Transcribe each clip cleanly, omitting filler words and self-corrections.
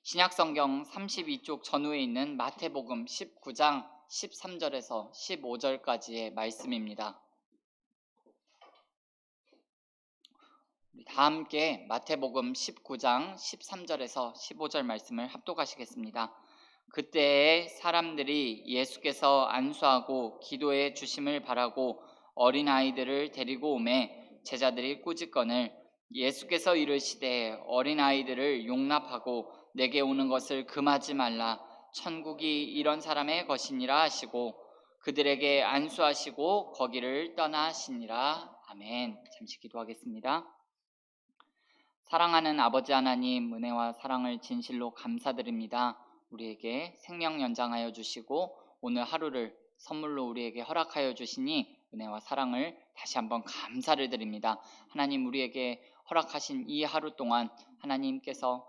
신약성경 32쪽 전후에 있는 마태복음 19장 13절에서 15절까지의 말씀입니다. 다 함께 마태복음 19장 13절에서 15절 말씀을 합독하시겠습니다. 그때에 사람들이 예수께서 안수하고 기도해 주심을 바라고 어린아이들을 데리고 오매 제자들이 꾸짖거늘 예수께서 이르시되 어린아이들을 용납하고 내게 오는 것을 금하지 말라. 천국이 이런 사람의 것이니라 하시고 그들에게 안수하시고 거기를 떠나시니라. 아멘. 잠시 기도하겠습니다. 사랑하는 아버지 하나님, 은혜와 사랑을 진실로 감사드립니다. 우리에게 생명 연장하여 주시고 오늘 하루를 선물로 우리에게 허락하여 주시니 은혜와 사랑을 다시 한번 감사를 드립니다. 하나님, 우리에게 허락하신 이 하루 동안 하나님께서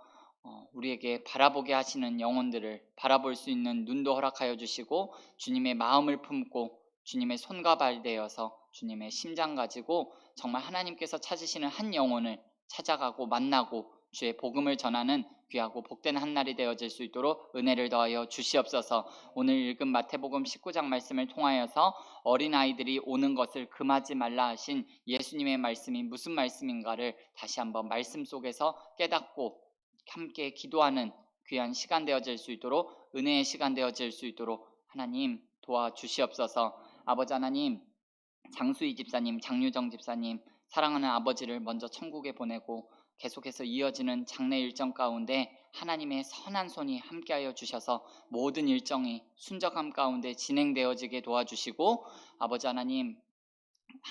우리에게 바라보게 하시는 영혼들을 바라볼 수 있는 눈도 허락하여 주시고 주님의 마음을 품고 주님의 손과 발 되어서 주님의 심장 가지고 정말 하나님께서 찾으시는 한 영혼을 찾아가고 만나고 주의 복음을 전하는 귀하고 복된 한 날이 되어질 수 있도록 은혜를 더하여 주시옵소서. 오늘 읽은 마태복음 19장 말씀을 통하여서 어린아이들이 오는 것을 금하지 말라 하신 예수님의 말씀이 무슨 말씀인가를 다시 한번 말씀 속에서 깨닫고 함께 기도하는 귀한 시간 되어질 수 있도록 은혜의 시간 되어질 수 있도록 하나님 도와주시옵소서. 아버지 하나님, 장수희 집사님, 장유정 집사님, 사랑하는 아버지를 먼저 천국에 보내고 계속해서 이어지는 장례 일정 가운데 하나님의 선한 손이 함께하여 주셔서 모든 일정이 순적함 가운데 진행되어지게 도와주시고 아버지 하나님,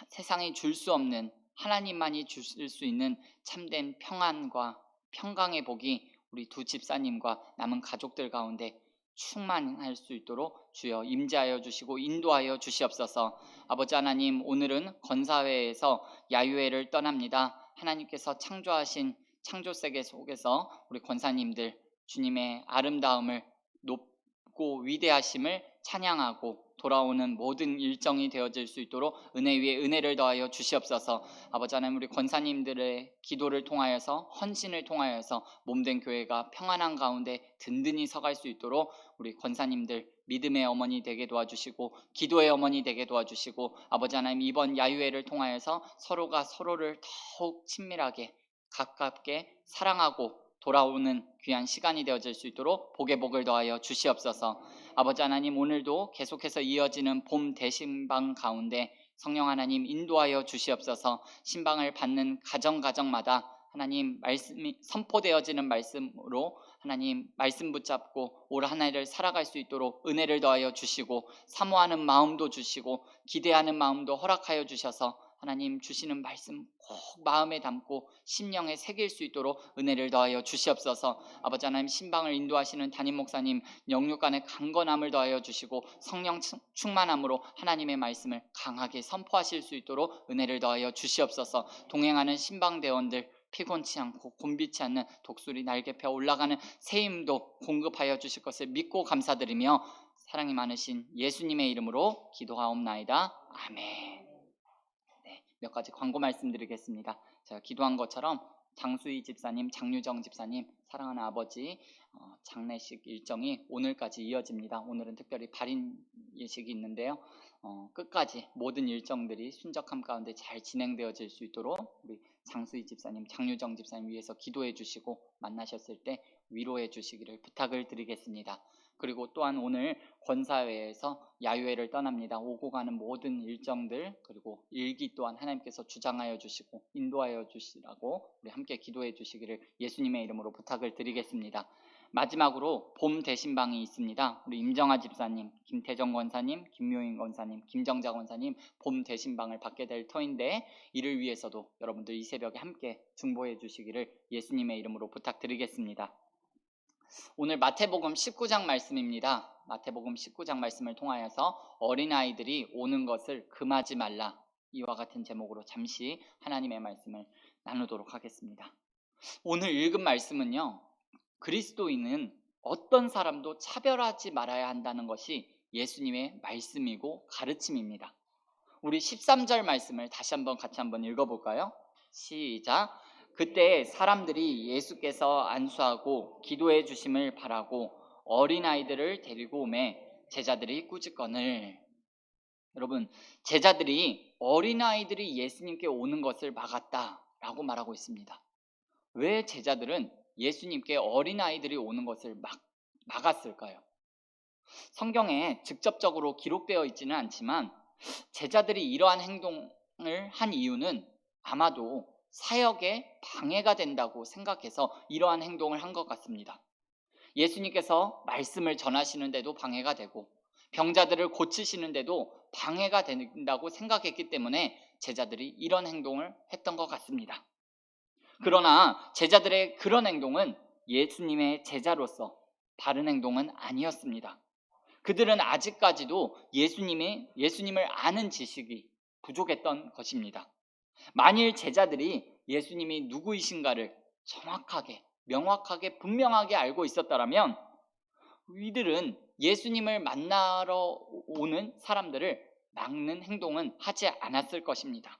세상이 줄 수 없는 하나님만이 주실 수 있는 참된 평안과 평강의 복이 우리 두 집사님과 남은 가족들 가운데 충만할 수 있도록 주여 임재하여 주시고 인도하여 주시옵소서. 아버지 하나님, 오늘은 건사회에서 야유회를 떠납니다. 하나님께서 창조하신 창조세계 속에서 우리 권사님들 주님의 아름다움을 높고 위대하심을 찬양하고 돌아오는 모든 일정이 되어질 수 있도록 은혜 위에 은혜를 더하여 주시옵소서. 아버지 하나님, 우리 권사님들의 기도를 통하여서 헌신을 통하여서 몸된 교회가 평안한 가운데 든든히 서갈 수 있도록 우리 권사님들 믿음의 어머니 되게 도와주시고 기도의 어머니 되게 도와주시고 아버지 하나님, 이번 야유회를 통하여서 서로가 서로를 더욱 친밀하게 가깝게 사랑하고 돌아오는 귀한 시간이 되어질 수 있도록 복의 복을 더하여 주시옵소서. 아버지 하나님, 오늘도 계속해서 이어지는 봄 대신방 가운데 성령 하나님 인도하여 주시옵소서. 신방을 받는 가정마다 하나님 말씀이 선포되어지는 말씀으로 하나님 말씀 붙잡고 올 한 해를 살아갈 수 있도록 은혜를 더하여 주시고 사모하는 마음도 주시고 기대하는 마음도 허락하여 주셔서 하나님 주시는 말씀 꼭 마음에 담고 심령에 새길 수 있도록 은혜를 더하여 주시옵소서. 아버지 하나님, 신방을 인도하시는 담임 목사님 영육간의 강건함을 더하여 주시고 성령 충만함으로 하나님의 말씀을 강하게 선포하실 수 있도록 은혜를 더하여 주시옵소서. 동행하는 신방대원들 피곤치 않고 곤비치 않는 독수리 날개 펴 올라가는 새 힘도 공급하여 주실 것을 믿고 감사드리며 사랑이 많으신 예수님의 이름으로 기도하옵나이다. 아멘. 몇 가지 광고 말씀드리겠습니다. 제가 기도한 것처럼 장수희 집사님, 장유정 집사님, 사랑하는 아버지 장례식 일정이 오늘까지 이어집니다. 오늘은 특별히 발인 예식이 있는데요. 끝까지 모든 일정들이 순적함 가운데 잘 진행되어질 수 있도록 우리 장수희 집사님, 장유정 집사님 위해서 기도해 주시고 만나셨을 때 위로해 주시기를 부탁을 드리겠습니다. 그리고 또한 오늘 권사회에서 야유회를 떠납니다. 오고 가는 모든 일정들 그리고 일기 또한 하나님께서 주장하여 주시고 인도하여 주시라고 우리 함께 기도해 주시기를 예수님의 이름으로 부탁을 드리겠습니다. 마지막으로 봄 대신방이 있습니다. 우리 임정아 집사님, 김태정 권사님, 김묘인 권사님, 김정자 권사님 봄 대신방을 받게 될 터인데 이를 위해서도 여러분들 이 새벽에 함께 중보해 주시기를 예수님의 이름으로 부탁드리겠습니다. 오늘 마태복음 19장 말씀입니다. 마태복음 19장 말씀을 통하여서 어린아이들이 오는 것을 금하지 말라, 이와 같은 제목으로 잠시 하나님의 말씀을 나누도록 하겠습니다. 오늘 읽은 말씀은요, 그리스도인은 어떤 사람도 차별하지 말아야 한다는 것이 예수님의 말씀이고 가르침입니다. 우리 13절 말씀을 다시 한번 같이 한번 읽어볼까요? 시작. 그때 사람들이 예수께서 안수하고 기도해 주심을 바라고 어린아이들을 데리고 오매 제자들이 꾸짖거늘. 여러분, 제자들이 어린아이들이 예수님께 오는 것을 막았다라고 말하고 있습니다. 왜 제자들은 예수님께 어린아이들이 오는 것을 막았을까요? 성경에 직접적으로 기록되어 있지는 않지만 제자들이 이러한 행동을 한 이유는 아마도 사역에 방해가 된다고 생각해서 이러한 행동을 한 것 같습니다. 예수님께서 말씀을 전하시는데도 방해가 되고 병자들을 고치시는데도 방해가 된다고 생각했기 때문에 제자들이 이런 행동을 했던 것 같습니다. 그러나 제자들의 그런 행동은 예수님의 제자로서 바른 행동은 아니었습니다. 그들은 아직까지도 예수님을 아는 지식이 부족했던 것입니다. 만일 제자들이 예수님이 누구이신가를 정확하게, 명확하게, 분명하게 알고 있었더라면 이들은 예수님을 만나러 오는 사람들을 막는 행동은 하지 않았을 것입니다.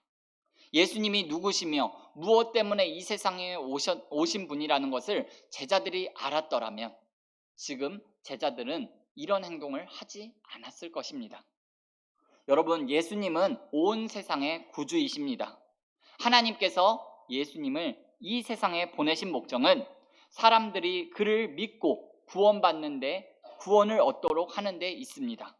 예수님이 누구시며 무엇 때문에 이 세상에 오신 분이라는 것을 제자들이 알았더라면 지금 제자들은 이런 행동을 하지 않았을 것입니다. 여러분, 예수님은 온 세상의 구주이십니다. 하나님께서 예수님을 이 세상에 보내신 목적은 사람들이 그를 믿고 구원을 얻도록 하는 데 있습니다.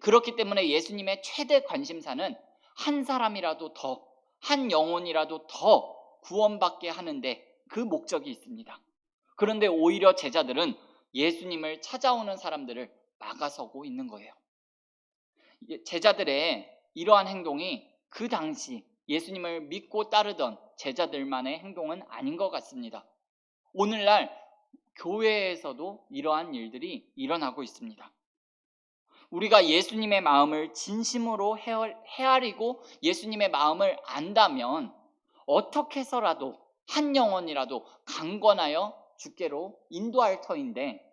그렇기 때문에 예수님의 최대 관심사는 한 사람이라도 더, 한 영혼이라도 더 구원받게 하는데 그 목적이 있습니다. 그런데 오히려 제자들은 예수님을 찾아오는 사람들을 막아서고 있는 거예요. 제자들의 이러한 행동이 그 당시 예수님을 믿고 따르던 제자들만의 행동은 아닌 것 같습니다. 오늘날 교회에서도 이러한 일들이 일어나고 있습니다. 우리가 예수님의 마음을 진심으로 헤아리고 예수님의 마음을 안다면 어떻게 해서라도 한 영혼이라도 강권하여 주께로 인도할 터인데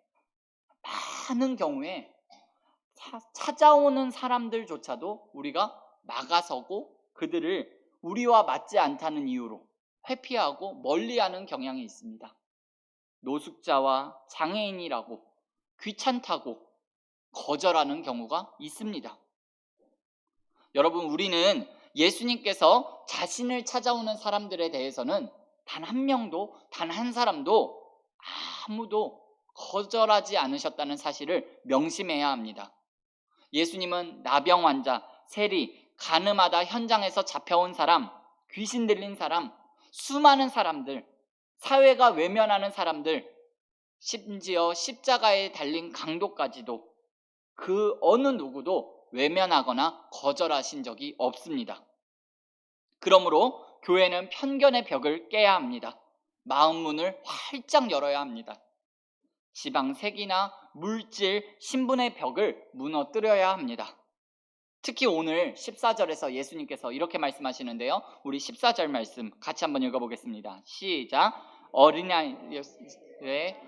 많은 경우에 찾아오는 사람들조차도 우리가 막아서고 그들을 우리와 맞지 않다는 이유로 회피하고 멀리하는 경향이 있습니다. 노숙자와 장애인이라고 귀찮다고 거절하는 경우가 있습니다. 여러분, 우리는 예수님께서 자신을 찾아오는 사람들에 대해서는 단 한 명도, 단 한 사람도 아무도 거절하지 않으셨다는 사실을 명심해야 합니다. 예수님은 나병 환자, 세리, 가늠하다 현장에서 잡혀온 사람, 귀신 들린 사람, 수많은 사람들, 사회가 외면하는 사람들, 심지어 십자가에 달린 강도까지도 그 어느 누구도 외면하거나 거절하신 적이 없습니다. 그러므로 교회는 편견의 벽을 깨야 합니다. 마음 문을 활짝 열어야 합니다. 지방색이나 물질, 신분의 벽을 무너뜨려야 합니다. 특히 오늘 14절에서 예수님께서 이렇게 말씀하시는데요. 우리 14절 말씀 같이 한번 읽어보겠습니다. 시작.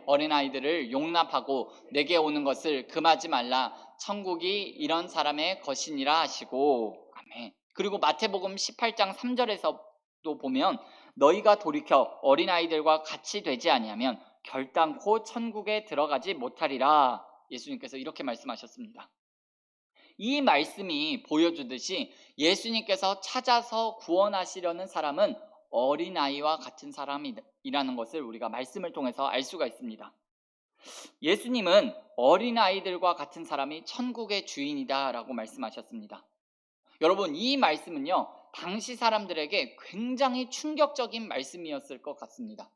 어린아이들을 용납하고 내게 오는 것을 금하지 말라. 천국이 이런 사람의 것이니라 하시고. 아멘. 그리고 마태복음 18장 3절에서도 보면 너희가 돌이켜 어린아이들과 같이 되지 아니하면 결단코 천국에 들어가지 못하리라. 예수님께서 이렇게 말씀하셨습니다. 이 말씀이 보여주듯이 예수님께서 찾아서 구원하시려는 사람은 어린아이와 같은 사람이라는 것을 우리가 말씀을 통해서 알 수가 있습니다. 예수님은 어린아이들과 같은 사람이 천국의 주인이다 라고 말씀하셨습니다. 여러분, 이 말씀은요, 당시 사람들에게 굉장히 충격적인 말씀이었을 것 같습니다.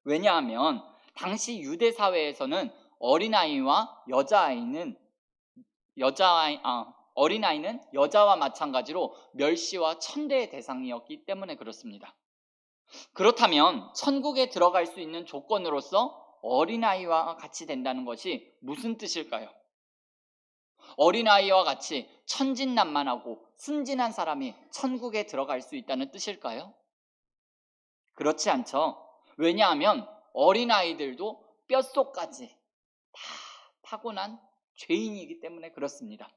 왜냐하면 당시 유대 사회에서는 어린아이는 여자와 마찬가지로 멸시와 천대의 대상이었기 때문에 그렇습니다. 그렇다면 천국에 들어갈 수 있는 조건으로서 어린아이와 같이 된다는 것이 무슨 뜻일까요? 어린아이와 같이 천진난만하고 순진한 사람이 천국에 들어갈 수 있다는 뜻일까요? 그렇지 않죠. 왜냐하면 어린아이들도 뼛속까지 다 타고난 죄인이기 때문에 그렇습니다.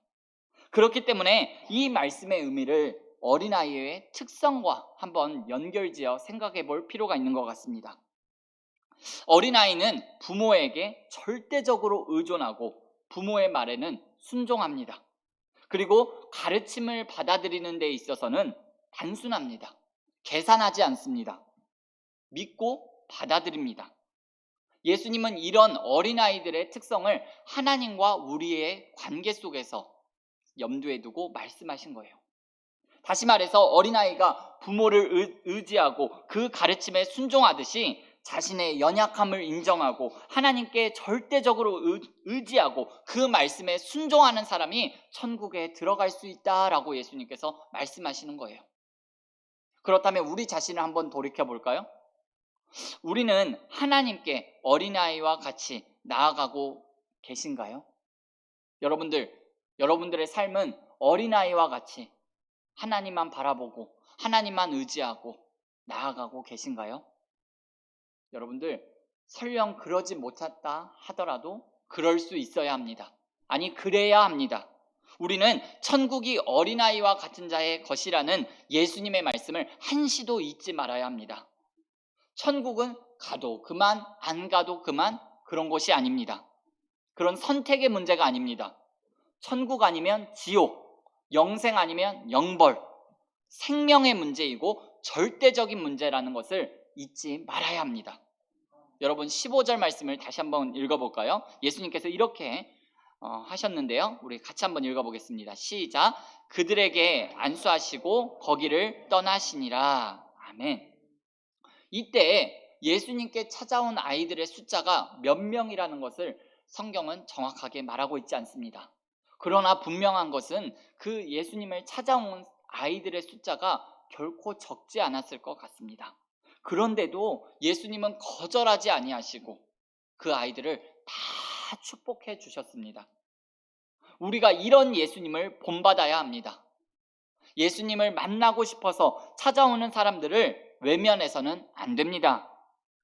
그렇기 때문에 이 말씀의 의미를 어린아이의 특성과 한번 연결지어 생각해 볼 필요가 있는 것 같습니다. 어린아이는 부모에게 절대적으로 의존하고 부모의 말에는 순종합니다. 그리고 가르침을 받아들이는 데 있어서는 단순합니다. 계산하지 않습니다. 믿고 받아들입니다. 예수님은 이런 어린아이들의 특성을 하나님과 우리의 관계 속에서 염두에 두고 말씀하신 거예요. 다시 말해서 어린아이가 부모를 의지하고 그 가르침에 순종하듯이 자신의 연약함을 인정하고 하나님께 절대적으로 의지하고 그 말씀에 순종하는 사람이 천국에 들어갈 수 있다라고 예수님께서 말씀하시는 거예요. 그렇다면 우리 자신을 한번 돌이켜 볼까요? 우리는 하나님께 어린아이와 같이 나아가고 계신가요? 여러분들의 삶은 어린아이와 같이 하나님만 바라보고 하나님만 의지하고 나아가고 계신가요? 여러분들, 설령 그러지 못했다 하더라도 그럴 수 있어야 합니다. 아니, 그래야 합니다. 우리는 천국이 어린아이와 같은 자의 것이라는 예수님의 말씀을 한시도 잊지 말아야 합니다. 천국은 가도 그만, 안 가도 그만, 그런 곳이 아닙니다. 그런 선택의 문제가 아닙니다. 천국 아니면 지옥, 영생 아니면 영벌, 생명의 문제이고 절대적인 문제라는 것을 잊지 말아야 합니다. 여러분, 15절 말씀을 다시 한번 읽어볼까요? 예수님께서 이렇게 하셨는데요. 우리 같이 한번 읽어보겠습니다. 시작. 그들에게 안수하시고 거기를 떠나시니라. 아멘. 이때 예수님께 찾아온 아이들의 숫자가 몇 명이라는 것을 성경은 정확하게 말하고 있지 않습니다. 그러나 분명한 것은 그 예수님을 찾아온 아이들의 숫자가 결코 적지 않았을 것 같습니다. 그런데도 예수님은 거절하지 아니하시고 그 아이들을 다 축복해 주셨습니다. 우리가 이런 예수님을 본받아야 합니다. 예수님을 만나고 싶어서 찾아오는 사람들을 외면해서는 안 됩니다.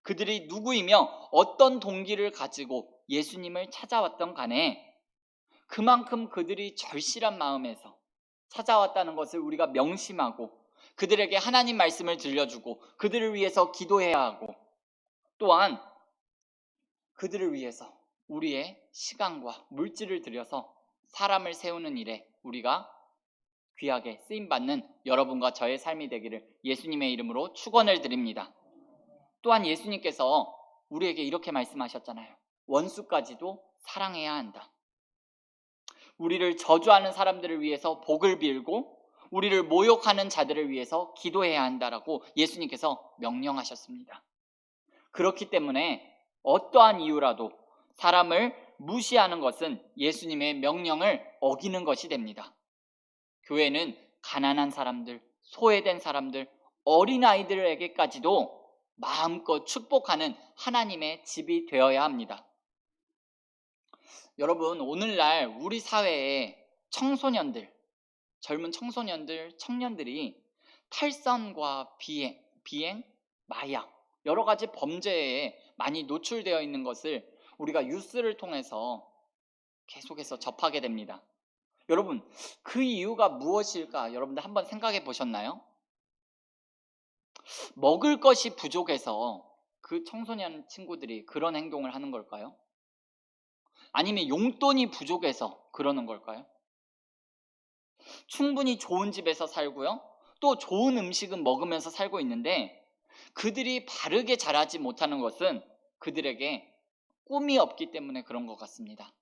그들이 누구이며 어떤 동기를 가지고 예수님을 찾아왔던 간에 그만큼 그들이 절실한 마음에서 찾아왔다는 것을 우리가 명심하고 그들에게 하나님 말씀을 들려주고 그들을 위해서 기도해야 하고 또한 그들을 위해서 우리의 시간과 물질을 들여서 사람을 세우는 일에 우리가 귀하게 쓰임받는 여러분과 저의 삶이 되기를 예수님의 이름으로 축원을 드립니다. 또한 예수님께서 우리에게 이렇게 말씀하셨잖아요. 원수까지도 사랑해야 한다. 우리를 저주하는 사람들을 위해서 복을 빌고 우리를 모욕하는 자들을 위해서 기도해야 한다라고 예수님께서 명령하셨습니다. 그렇기 때문에 어떠한 이유라도 사람을 무시하는 것은 예수님의 명령을 어기는 것이 됩니다. 교회는 가난한 사람들, 소외된 사람들, 어린아이들에게까지도 마음껏 축복하는 하나님의 집이 되어야 합니다. 여러분, 오늘날 우리 사회에 청소년들, 젊은 청소년들, 청년들이 탈선과 비행, 마약, 여러 가지 범죄에 많이 노출되어 있는 것을 우리가 뉴스를 통해서 계속해서 접하게 됩니다. 여러분, 그 이유가 무엇일까? 여러분들 한번 생각해 보셨나요? 먹을 것이 부족해서 그 청소년 친구들이 그런 행동을 하는 걸까요? 아니면 용돈이 부족해서 그러는 걸까요? 충분히 좋은 집에서 살고요. 또 좋은 음식은 먹으면서 살고 있는데 그들이 바르게 자라지 못하는 것은 그들에게 꿈이 없기 때문에 그런 것 같습니다.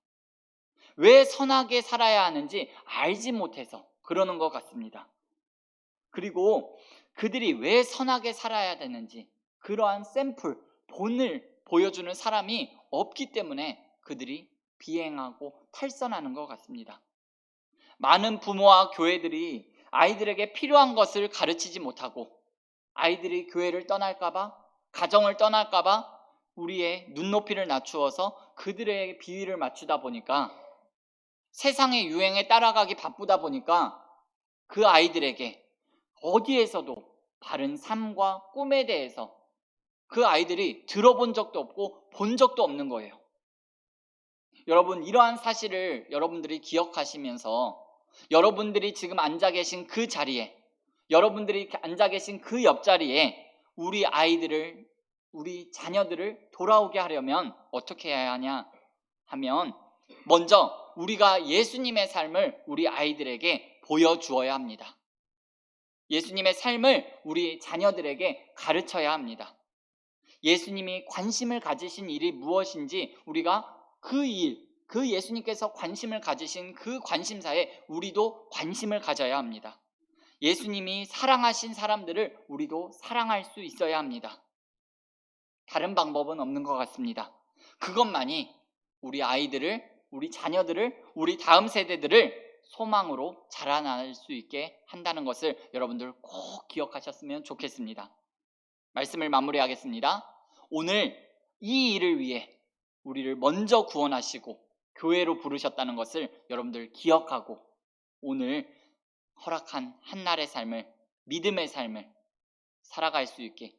왜 선하게 살아야 하는지 알지 못해서 그러는 것 같습니다. 그리고 그들이 왜 선하게 살아야 되는지 그러한 샘플, 본을 보여주는 사람이 없기 때문에 그들이 비행하고 탈선하는 것 같습니다. 많은 부모와 교회들이 아이들에게 필요한 것을 가르치지 못하고 아이들이 교회를 떠날까봐, 가정을 떠날까봐 우리의 눈높이를 낮추어서 그들의 비위를 맞추다 보니까 세상의 유행에 따라가기 바쁘다 보니까 그 아이들에게 어디에서도 바른 삶과 꿈에 대해서 그 아이들이 들어본 적도 없고 본 적도 없는 거예요. 여러분, 이러한 사실을 여러분들이 기억하시면서 여러분들이 지금 앉아 계신 그 자리에 여러분들이 이렇게 앉아 계신 그 옆자리에 우리 아이들을, 우리 자녀들을 돌아오게 하려면 어떻게 해야 하냐 하면, 먼저 우리가 예수님의 삶을 우리 아이들에게 보여주어야 합니다. 예수님의 삶을 우리 자녀들에게 가르쳐야 합니다. 예수님이 관심을 가지신 일이 무엇인지 우리가 그 일, 그 예수님께서 관심을 가지신 그 관심사에 우리도 관심을 가져야 합니다. 예수님이 사랑하신 사람들을 우리도 사랑할 수 있어야 합니다. 다른 방법은 없는 것 같습니다. 그것만이 우리 아이들을, 우리 자녀들을, 우리 다음 세대들을 소망으로 자라날 수 있게 한다는 것을 여러분들 꼭 기억하셨으면 좋겠습니다. 말씀을 마무리하겠습니다. 오늘 이 일을 위해 우리를 먼저 구원하시고 교회로 부르셨다는 것을 여러분들 기억하고, 오늘 허락한 한날의 삶을, 믿음의 삶을 살아갈 수 있게,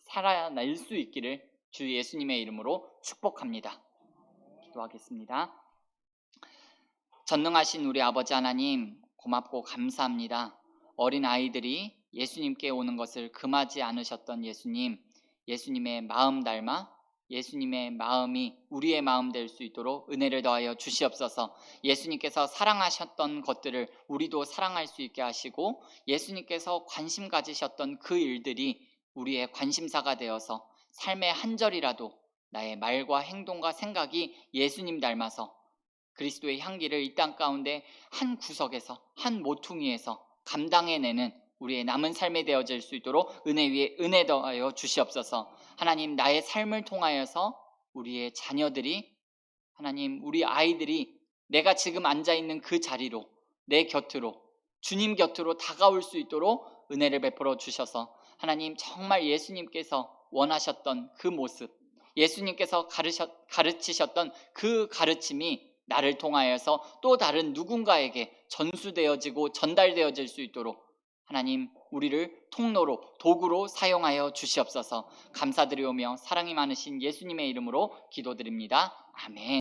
살아낼 수 있기를 주 예수님의 이름으로 축복합니다. 기도하겠습니다. 전능하신 우리 아버지 하나님, 고맙고 감사합니다. 어린 아이들이 예수님께 오는 것을 금하지 않으셨던 예수님, 예수님의 마음 닮아 예수님의 마음이 우리의 마음 될 수 있도록 은혜를 더하여 주시옵소서. 예수님께서 사랑하셨던 것들을 우리도 사랑할 수 있게 하시고, 예수님께서 관심 가지셨던 그 일들이 우리의 관심사가 되어서 삶의 한 절이라도 나의 말과 행동과 생각이 예수님 닮아서 그리스도의 향기를 이 땅 가운데 한 구석에서, 한 모퉁이에서 감당해내는 우리의 남은 삶이 되어질 수 있도록 은혜 위에 은혜 더하여 주시옵소서. 하나님, 나의 삶을 통하여서 우리의 자녀들이, 하나님, 우리 아이들이 내가 지금 앉아있는 그 자리로, 내 곁으로, 주님 곁으로 다가올 수 있도록 은혜를 베풀어 주셔서, 하나님, 정말 예수님께서 원하셨던 그 모습, 예수님께서 가르치셨던 그 가르침이 나를 통하여서 또 다른 누군가에게 전수되어지고 전달되어질 수 있도록 하나님, 우리를 통로로, 도구로 사용하여 주시옵소서. 감사드리오며 사랑이 많으신 예수님의 이름으로 기도드립니다. 아멘.